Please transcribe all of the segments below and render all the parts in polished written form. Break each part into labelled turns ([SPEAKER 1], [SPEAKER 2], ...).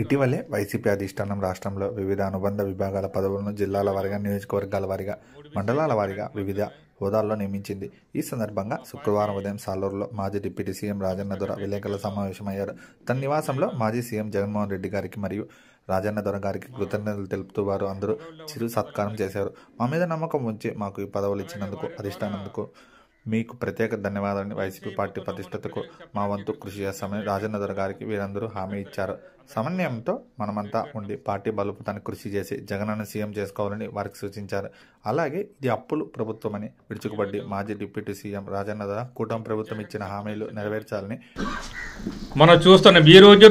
[SPEAKER 1] ఇటీవలే వైసీపీ అధిష్టానం రాష్ట్రంలో వివిధ అనుబంధ విభాగాల పదవులను జిల్లాల వారీగా, నియోజకవర్గాల వారీగా, మండలాల వారీగా వివిధ హోదాల్లో నియమించింది. ఈ సందర్భంగా శుక్రవారం ఉదయం సాలూరులో మాజీ డిప్యూటీ సీఎం రాజన్న దొర విలేకరుల సమావేశమయ్యారు. తన నివాసంలో మాజీ సీఎం జగన్మోహన్ రెడ్డి గారికి మరియు రాజన్న దొర గారికి కృతజ్ఞతలు తెలుపుతూ వారు అందరూ చిరు సత్కారం చేశారు. మా మీద నమ్మకం ఉంచి మాకు ఈ పదవులు ఇచ్చినందుకు, అధిష్టానందుకు మీకు ప్రత్యేక ధన్యవాదాలని, వైసీపీ పార్టీ ప్రతిష్టతకు మా వంతు కృషి చేస్తామని రాజన్న దొర గారికి వీరందరూ హామీ ఇచ్చారు. సమన్వయంతో మనమంతా ఉండి పార్టీ బలోపేతానికి కృషి చేసి జగనన్న సీఎం చేసుకోవాలని వారికి సూచించారు. అలాగే ఇది అప్పులు ప్రభుత్వమని విడుచుకుపడి మాజీ డిప్యూటీ సీఎం రాజన్న దొర కూటమి ప్రభుత్వం ఇచ్చిన హామీలు నెరవేర్చాలని
[SPEAKER 2] మనం చూస్తున్నాం. ఈరోజు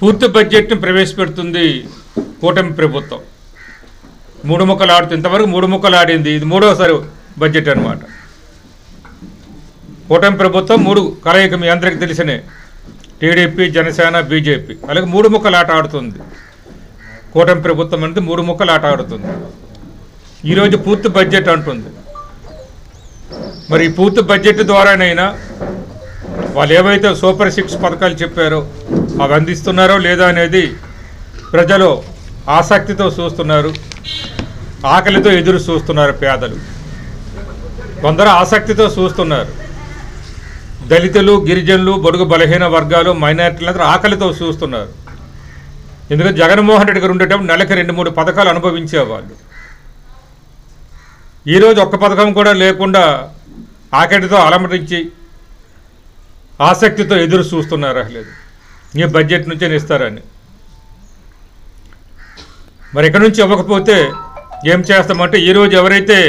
[SPEAKER 2] పూర్తి బడ్జెట్ని ప్రవేశపెడుతుంది కూటమి ప్రభుత్వం. మూడు ముక్కలు ఆడుతుంది. ఇంతవరకు మూడు ముక్కలు ఆడింది. ఇది మూడోసారి బడ్జెట్ అన్నమాట. కూటమి ప్రభుత్వం మూడు కలయిక మీ అందరికీ తెలిసినే, టీడీపీ, జనసేన, బీజేపీ, అలాగే మూడు ముక్కలు ఆట ఆడుతుంది. కూటమి ప్రభుత్వం అనేది మూడు ముక్కలు ఆట ఆడుతుంది. ఈరోజు పూర్తి బడ్జెట్ అంటుంది. మరి ఈ పూర్తి బడ్జెట్ ద్వారానైనా వాళ్ళు ఏవైతే సూపర్ 6 పథకాలు చెప్పారో అవి అందిస్తున్నారో లేదా అనేది ప్రజలు ఆసక్తితో చూస్తున్నారు. ఆకలితో ఎదురు చూస్తున్నారు. పేదలు కొందరు ఆసక్తితో చూస్తున్నారు. దళితులు, గిరిజనులు, బడుగు బలహీన వర్గాలు, మైనారిటీలందరూ ఆకలితో చూస్తున్నారు. ఎందుకంటే జగన్మోహన్ రెడ్డి గారు ఉండేటప్పుడు నెలకి 2-3 పథకాలు అనుభవించేవాళ్ళు. ఈరోజు ఒక్క పథకం కూడా లేకుండా ఆకలితో అలమటించి ఆసక్తితో ఎదురు చూస్తున్నారు. లేదు ఈ బడ్జెట్ నుంచే ఇస్తారని. మరి ఇక్కడ నుంచి ఇవ్వకపోతే ఏం చేస్తామంటే, ఈరోజు ఎవరైతే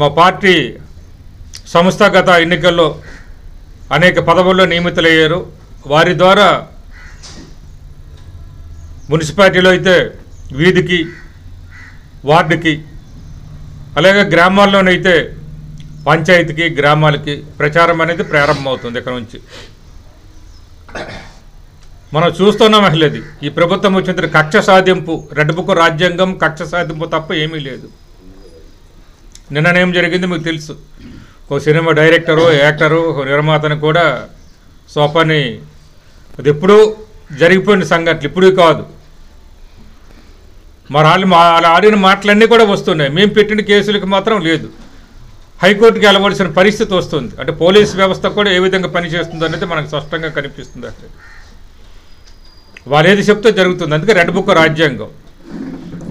[SPEAKER 2] మా పార్టీ సంస్థాగత ఎన్నికల్లో అనేక పదవుల్లో నియమితులయ్యారో వారి ద్వారా మున్సిపాలిటీలో అయితే వీధికి, వార్డుకి, అలాగే గ్రామాల్లోనైతే పంచాయతీకి, గ్రామాలకి ప్రచారం అనేది ప్రారంభమవుతుంది. ఇక్కడ నుంచి మనం చూస్తున్నాం. అసలు ఈ ప్రభుత్వం వచ్చిన కక్ష సాధింపు, రెడ్ బుక్ రాజ్యాంగం, కక్ష సాధింపు తప్ప ఏమీ లేదు. నిన్ననేం జరిగింది మీకు తెలుసు. ఓ సినిమా డైరెక్టరు, యాక్టరు, నిర్మాతను కూడా సోపాని, అది ఎప్పుడూ జరిగిపోయిన సంఘటనలు, ఇప్పుడు కాదు. మరి వాళ్ళు ఆడిన మాటలన్నీ కూడా వస్తున్నాయి. మేము పెట్టిన కేసులకు మాత్రం లేదు. హైకోర్టుకి వెళ్ళవలసిన పరిస్థితి వస్తుంది. అంటే పోలీస్ వ్యవస్థ కూడా ఏ విధంగా పనిచేస్తుంది అనేది మనకు స్పష్టంగా కనిపిస్తుంది. అసలు వాళ్ళు ఏది చెప్తే జరుగుతుంది. అందుకే రెడ్ బుక్ రాజ్యాంగం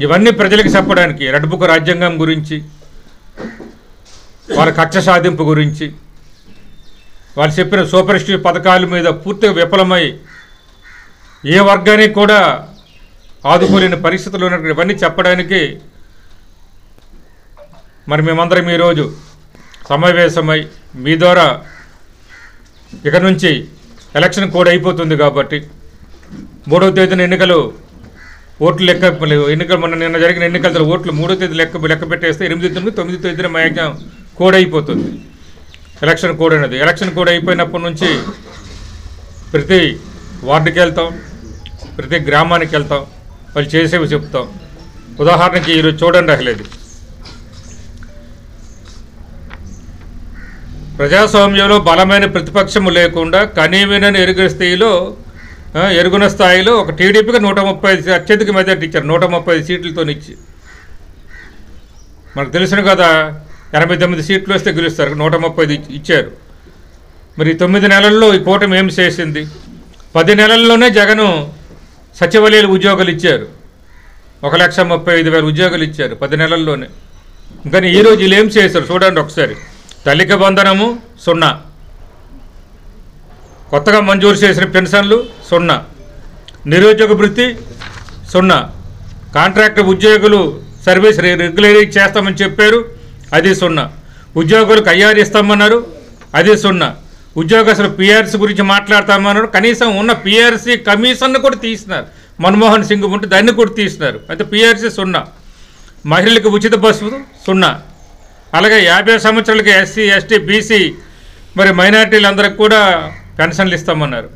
[SPEAKER 2] ఇవన్నీ ప్రజలకు చెప్పడానికి, రెడ్ బుక్ రాజ్యాంగం గురించి, వాళ్ళ కక్ష సాధింపు గురించి, వాళ్ళు చెప్పిన సూపర్ 6 పథకాల మీద పూర్తిగా విఫలమై ఏ వర్గానికి కూడా ఆదుకోలేని పరిస్థితులు ఉన్న ఇవన్నీ చెప్పడానికి మరి మేమందరం ఈరోజు సమావేశమై మీ ద్వారా ఇక నుంచి ఎలక్షన్ కోడ్ అయిపోతుంది కాబట్టి 3వ తేదీన ఎన్నికలు, ఓట్లు ఎన్నికలు మొన్న నిన్న జరిగిన ఎన్నికల ఓట్లు 3వ తేదీ లెక్క పెట్టేస్తే 8 తేదీ 9 తేదీన మ్యాక్సిమం కోడ్ అయిపోతుంది. ఎలక్షన్ కోడ్ అనేది. ఎలక్షన్ కోడ్ అయిపోయినప్పటి నుంచి ప్రతి వార్డుకి వెళ్తాం, ప్రతి గ్రామానికి వెళ్తాం, వాళ్ళు చేసేవి చెప్తాం. ఉదాహరణకి ఈరోజు చూడండి. అసలు ప్రజాస్వామ్యంలో బలమైన ప్రతిపక్షము లేకుండా కనీవినని ఎరుగున స్థాయిలో ఒక టీడీపీకి 135 అత్యధిక మెజార్టీ ఇచ్చారు. 135 సీట్లతో ఇచ్చి, మనకు తెలిసిన కదా 89 సీట్లు వస్తే గెలుస్తారు. 135 ఇచ్చారు. మరి 9 నెలల్లో ఈ కూటమి ఏం చేసింది? 10 నెలల్లోనే జగను సచివాలయాలు ఉద్యోగాలు ఇచ్చారు. 1,35,000 ఉద్యోగాలు ఇచ్చారు 10 నెలల్లోనే. కానీ ఈరోజు వీళ్ళు ఏం చేశారు చూడండి ఒకసారి. తల్లికి బంధనము 0, కొత్తగా మంజూరు చేసిన పెన్షన్లు 0, నిరుద్యోగ భృతి 0, కాంట్రాక్టర్ ఉద్యోగులు సర్వీస్ రెగ్యులరీ చేస్తామని చెప్పారు, అది 0, ఉద్యోగులకు IR ఇస్తామన్నారు, అది 0, ఉద్యోగస్తులు PRC గురించి మాట్లాడతామన్నారు. కనీసం ఉన్న PRC కమిషన్ను కూడా తీసినారు. మన్మోహన్ సింగ్ ఉంటే దాన్ని కూడా తీసినారు. అయితే PRC 0, మహిళలకు ఉచిత బస్సు 0, అలాగే 50 సంవత్సరాలకి SC, ST, BC మరి మైనారిటీలందరికీ కూడా పెన్షన్లు ఇస్తామన్నారు,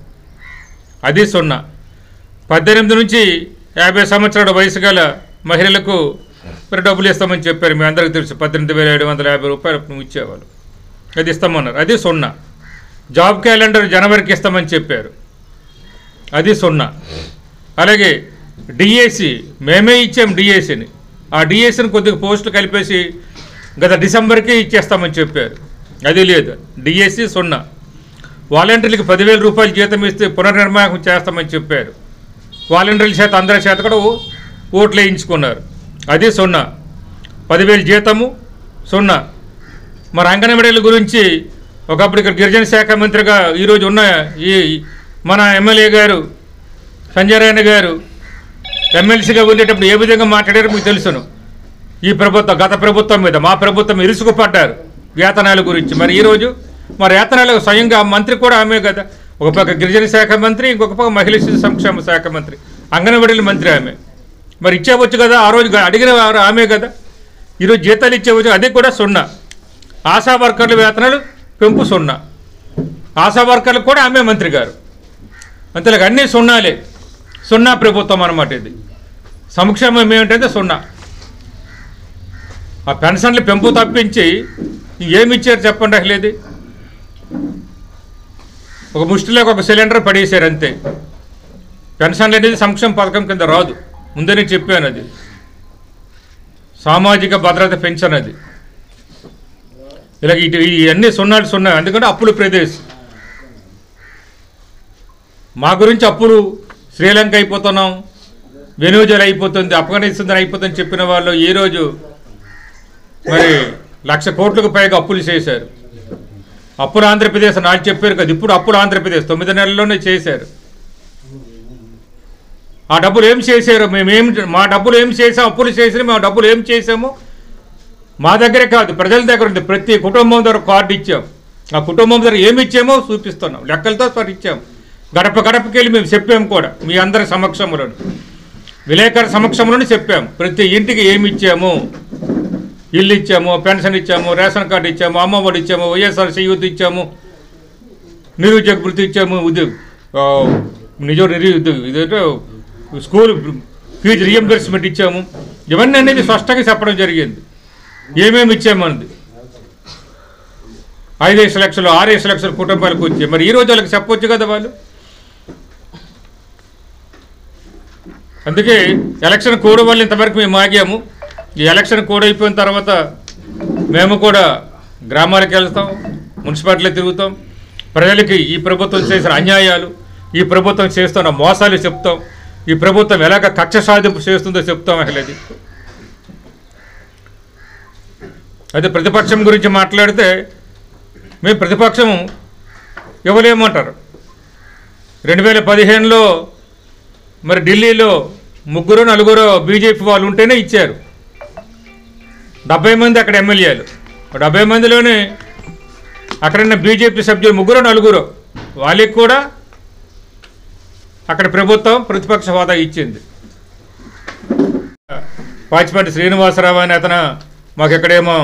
[SPEAKER 2] అది 0, 18 నుంచి 50 సంవత్సరాల వయసు గల మహిళలకు మరి డబ్బులు ఇస్తామని చెప్పారు. మీ అందరికీ తెలుసు. 18,750 రూపాయలు ఇచ్చేవాళ్ళు, అది ఇస్తామన్నారు, అది 0. జాబ్ క్యాలెండర్ జనవరికి ఇస్తామని చెప్పారు, అది 0. అలాగే డిఏసి మేమే ఇచ్చాం డిఏసిని. ఆ డిఏసిని కొద్దిగా పోస్టులు కలిపేసి గత డిసెంబర్కి ఇచ్చేస్తామని చెప్పారు. అది లేదు. డిఏసి 0. వాలంటీర్లకి 10,000 రూపాయలు జీతం ఇస్తే పునర్నిర్మాణం చేస్తామని చెప్పారు. వాలంటీర్ల చేత అందరి చేత కూడా ఓట్లు వేయించుకున్నారు. అది 0. 10,000 జీతము 0. మరి అంగన్వాడీల గురించి ఒకప్పుడు ఇక్కడ గిరిజన శాఖ మంత్రిగా ఈరోజు ఉన్న ఈ మన ఎమ్మెల్యే గారు సంజయ్ రాయన్న గారు ఎమ్మెల్సీగా ఉండేటప్పుడు ఏ విధంగా మాట్లాడారో మీకు తెలుసును. ఈ ప్రభుత్వం గత ప్రభుత్వం మీద మా ప్రభుత్వం ఇరుసుకుపడ్డారు వేతనాల గురించి. మరి ఈరోజు మరి వేతనాలు స్వయంగా మంత్రి కూడా ఆమె కదా. ఒక పక్క గిరిజన శాఖ మంత్రి, ఇంకొక పక్క మహిళా శిశు సంక్షేమ శాఖ మంత్రి, అంగన్వాడీల మంత్రి ఆమె. మరి ఇచ్చేవచ్చు కదా, ఆ రోజు అడిగిన వారు ఆమె కదా. ఈరోజు జీతాలు ఇచ్చేవచ్చు, అది కూడా 0. ఆశా వర్కర్ల వేతనాలు పెంపు 0. ఆశా వర్కర్లు కూడా ఆమె మంత్రి గారు. అంతేలాగా అన్నీ 0లే. 0 ప్రభుత్వం అన్నమాట ఇది. సంక్షేమం ఏమిటంటే 0. ఆ పెన్షన్లు పెంపు తప్పించి ఏమి ఇచ్చారు చెప్పండి. అసలు ఒక ముష్టిలోకి ఒక సిలిండర్ పడేశారు అంతే. పెన్షన్లు అనేది సంక్షేమ పథకం కింద రాదు, ముందే చెప్పాను. అది సామాజిక భద్రత పెన్షన్. అది ఇలాగ ఇవన్నీ 0. ఎందుకంటే అప్పుల ప్రదేశ్. మా గురించి అప్పులు శ్రీలంక అయిపోతున్నాం, వెనుజులా అయిపోతుంది, ఆఫ్ఘనిస్తాన్ అయిపోతుందని చెప్పిన వాళ్ళు ఈరోజు మరి 1,00,000 కోట్లకు పైగా అప్పులు చేశారు. అప్పులు ఆంధ్రప్రదేశ్ నాకు చెప్పారు కదా. ఇప్పుడు అప్పులు ఆంధ్రప్రదేశ్ 9 నెలల్లోనే చేశారు. ఆ డబ్బులు ఏం చేశారు? మా డబ్బులు ఏం చేసాం? అప్పులు చేసి మేము డబ్బులు ఏం చేసాము మా దగ్గరే కాదు, ప్రజల దగ్గర ఉంది. ప్రతి కుటుంబం దగ్గర కార్డు ఇచ్చాం. ఆ కుటుంబం దగ్గర ఏమి ఇచ్చామో చూపిస్తున్నాం, లెక్కలతో సార్ ఇచ్చాం. గడప గడపకి వెళ్ళి మేము చెప్పాము కూడా, మీ అందరి సమక్షంలో విలేకరుల సమక్షంలోనే చెప్పాము. ప్రతి ఇంటికి ఏమి ఇచ్చాము, ఇల్లు ఇచ్చాము, పెన్షన్ ఇచ్చాము, రేషన్ కార్డు ఇచ్చాము, అమ్మఒడి ఇచ్చాము, వైఎస్ఆర్ చేయూత ఇచ్చాము, నిరుద్యోగ వృత్తి ఇచ్చాము, ఇదేంటో స్కూల్ ఫీజు రియంబర్స్మెంట్ ఇచ్చాము. ఇవన్నీ అనేది స్పష్టంగా చెప్పడం జరిగింది. ఏమేమి ఇచ్చామన్నది 5 లక్షలు 6 లక్షల కుటుంబాలకు వచ్చాయి. మరి ఈరోజు వాళ్ళకి చెప్పొచ్చు కదా వాళ్ళు. అందుకే ఎలక్షన్ కోడ్ వల్ల ఇంతవరకు మేము ఆగాము. ఈ ఎలక్షన్ కోడ్ అయిపోయిన తర్వాత మేము కూడా గ్రామాలకు వెళ్తాం, మున్సిపాలిటీలో తిరుగుతాం, ప్రజలకి ఈ ప్రభుత్వం చేసిన అన్యాయాలు, ఈ ప్రభుత్వం చేస్తున్న మోసాలు చెప్తాం, ఈ ప్రభుత్వం ఎలాగ కక్ష సాధింపు చేస్తుందో చెప్తాం. అసలు అదే ప్రతిపక్షం గురించి మాట్లాడితే మేము ప్రతిపక్షం ఇవ్వలేమంటారు. 2015లో మరి ఢిల్లీలో 3-4 బీజేపీ వాళ్ళు ఉంటేనే ఇచ్చారు. 70 మంది అక్కడ ఎమ్మెల్యేలు. 70 మందిలోనే అక్కడున్న బీజేపీ సభ్యులు 3-4 వాళ్ళకి కూడా అక్కడ ప్రభుత్వం ప్రతిపక్ష హోదా ఇచ్చింది. పాచిపాటి శ్రీనివాసరావు అనే అతను మాకు ఎక్కడేమో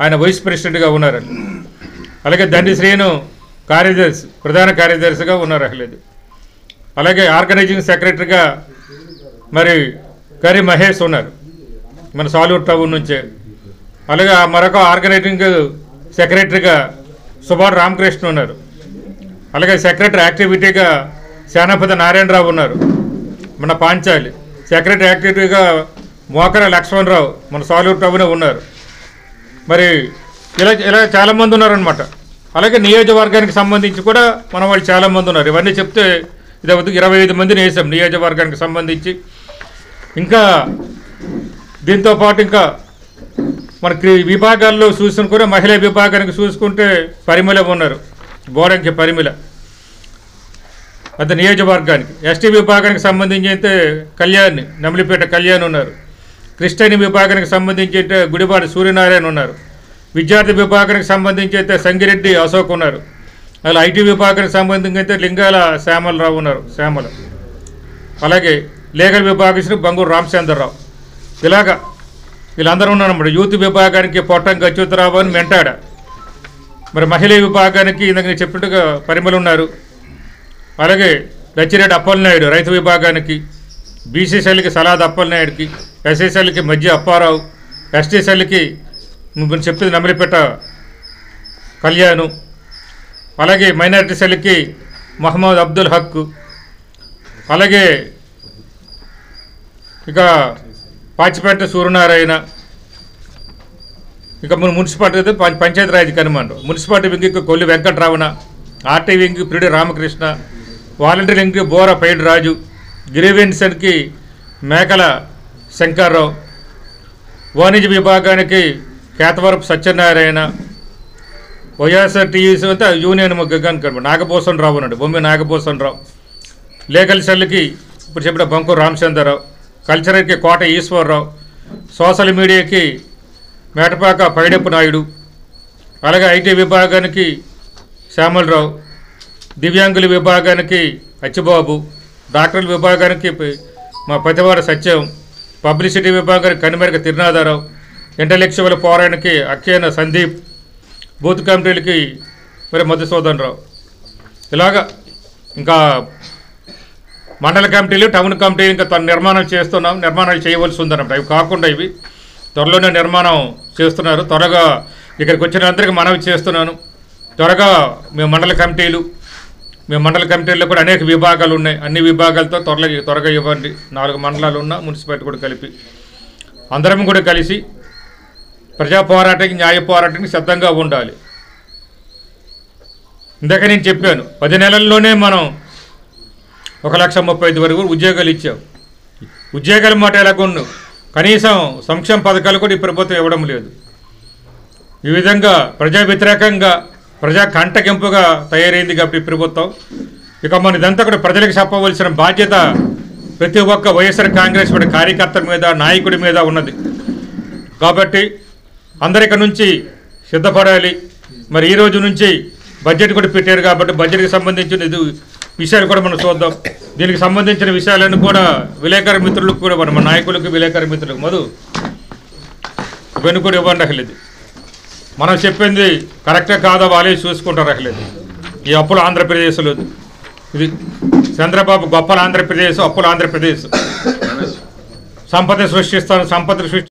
[SPEAKER 2] ఆయన వైస్ ప్రెసిడెంట్గా ఉన్నారని, అలాగే దండి శ్రీను కార్యదర్శి ప్రధాన కార్యదర్శిగా ఉన్నారు. అసలు అలాగే ఆర్గనైజింగ్ సెక్రటరీగా మరి కరి మహేష్ ఉన్నారు మన సాలూరు టౌన్ నుంచే. అలాగే మరొక ఆర్గనైజింగ్ సెక్రటరీగా సుభాన్ రామకృష్ణ ఉన్నారు. అలాగే సెక్రటరీ యాక్టివిటీగా సేనాపతి నారాయణరావు ఉన్నారు మన పాంచాలి. సెక్రటరీ యాక్టివిటీగా మోకర లక్ష్మణరావు మన సాలూరు టౌన్ ఉన్నారు. మరి ఇలా చాలామంది ఉన్నారనమాట. అలాగే నియోజకవర్గానికి సంబంధించి కూడా మన వాళ్ళు చాలామంది ఉన్నారు. ఇవన్నీ చెప్తే ఇది 25 మందిని వేసాం నియోజకవర్గానికి సంబంధించి. ఇంకా దీంతోపాటు ఇంకా మనకి విభాగాల్లో చూసుకుని మహిళా విభాగానికి చూసుకుంటే పరిమళ ఉన్నారు, బోరంకి పరిమళ అంత నియోజకవర్గానికి. ఎస్టీ విభాగానికి సంబంధించి అయితే కళ్యాణ్ నమిలిపేట కళ్యాణ్ ఉన్నారు. క్రిస్టియన్ విభాగానికి సంబంధించి అయితే గుడివాడ సూర్యనారాయణ ఉన్నారు. విద్యార్థి విభాగానికి సంబంధించి అయితే సంగిరెడ్డి అశోక్ ఉన్నారు. అలా ఐటీ విభాగానికి సంబంధించి అయితే లింగాల శ్యామలరావు ఉన్నారు, శ్యామల. అలాగే లీగల్ విభాగం బంగూరు రామచంద్రరావు. ఇలాగా వీళ్ళందరూ ఉన్నారన్నమాట. యూత్ విభాగానికి పొట్టం అచ్యుతరావు అని మెంటాడ. మరి మహిళా విభాగానికి ఇందాక నేను చెప్పినట్టుగా పరిమళ ఉన్నారు. అలాగే దచ్చిరెడ్డి అప్పలనాయుడు రైతు విభాగానికి, బీసీ సెల్కి సలాద్ అప్పలనాయుడికి, ఎస్సీ సెల్కి మధ్య అప్పారావు, ఎస్టీ సెల్కి నువ్వు చెప్పింది నమిలిపేట కళ్యాణు, అలాగే మైనారిటీ సెల్కి మహమ్మద్ అబ్దుల్ హక్, అలాగే ఇక పాచిపేట సూర్యనారాయణ, ఇక మన మున్సిపాలిటీ అయితే పంచాయతీరాజ్ కనుమండు, మున్సిపాలిటీ వింగ్కి Kolli Venkataramana, RT wing PD Ramakrishna, volunteer వింగ్కి బోర పైడి రాజు, గ్రీవెన్సన్కి మేకల శంకర్రావు, వాణిజ్య విభాగానికి కేతవరపు సత్యనారాయణ, వైఎస్ఆర్టీసీ అయితే యూనియన్ కనుక నాగభూషణ్ రావు ఉన్నాడు, బొమ్మి నాగభూషణ్ రావు, లీగల్ సెల్కి ఇప్పుడు చెప్పిన బంకు రామచంద్రరావు, కల్చరల్కి కోట ఈశ్వరరావు, సోషల్ మీడియాకి మేటపాక పైడెప్పు నాయుడు, అలాగే ఐటీ విభాగానికి శ్యామలరావు, దివ్యాంగుల విభాగానికి అచ్చిబాబు, డాక్టర్ల విభాగానికి మా పతివాడ సత్యం, పబ్లిసిటీ విభాగానికి కనిమెరక తిరునాథారావు, ఇంటలెక్చువల్ పోరానికి అక్కేన సందీప్, బూత్ కమిటీలకి మరి మధుసూదన్ రావు. ఇలాగా ఇంకా మండల కమిటీలు, టౌన్ కమిటీలు ఇంకా నిర్మాణం చేస్తున్నాం, నిర్మాణాలు చేయవలసి ఉందన్నమాట. ఇవి కాకుండా ఇవి త్వరలోనే నిర్మాణం చేస్తున్నారు. త్వరగా ఇక్కడికి వచ్చిన అందరికీ మనవి చేస్తున్నాను, త్వరగా మేము మండల కమిటీల్లో కూడా అనేక విభాగాలు ఉన్నాయి, అన్ని విభాగాలతో త్వరగా ఇవ్వండి. 4 మండలాలు ఉన్న మున్సిపాలిటీ కూడా కలిపి అందరం కూడా కలిసి ప్రజా పోరాటానికి, న్యాయ పోరాటానికి సిద్ధంగా ఉండాలి. ఇందాక నేను చెప్పాను, 10 నెలల్లోనే మనం 1,35,000 వరకు ఉద్యోగాలు ఇచ్చాం. ఉద్యోగాల మాట ఎలాగొన్ను, కనీసం సంక్షేమ పథకాలు కూడా ఈ ప్రభుత్వం ఇవ్వడం లేదు. ఈ విధంగా ప్రజా వ్యతిరేకంగా, ప్రజా కంటగింపుగా తయారైంది కాబట్టి ఈ ప్రభుత్వం. ఇక మన ఇదంతా కూడా ప్రజలకు చెప్పవలసిన బాధ్యత ప్రతి ఒక్క వైఎస్ఆర్ కాంగ్రెస్ పార్టీ కార్యకర్తల మీద, నాయకుడి మీద ఉన్నది. కాబట్టి అందరిక నుంచి సిద్ధపడాలి. మరి ఈ రోజు నుంచి బడ్జెట్ కూడా పెట్టారు కాబట్టి బడ్జెట్కి సంబంధించిన విషయాలు కూడా మనం చూద్దాం. దీనికి సంబంధించిన విషయాలను కూడా విలేకరు మిత్రులకు కూడా మన నాయకులకు, విలేకరు మిత్రులకు మధు ఇవన్నీ కూడా ఇవ్వండి. అసలేదు మనం చెప్పింది కరెక్టే కాదా వాళ్ళే చూసుకుంటారు. అసలేదు ఈ అప్పుల ఆంధ్రప్రదేశ్లో ఇది చంద్రబాబు గొప్పల ఆంధ్రప్రదేశ్, అప్పుల ఆంధ్రప్రదేశ్. సంపద సృష్టిస్తాను, సంపద సృష్టి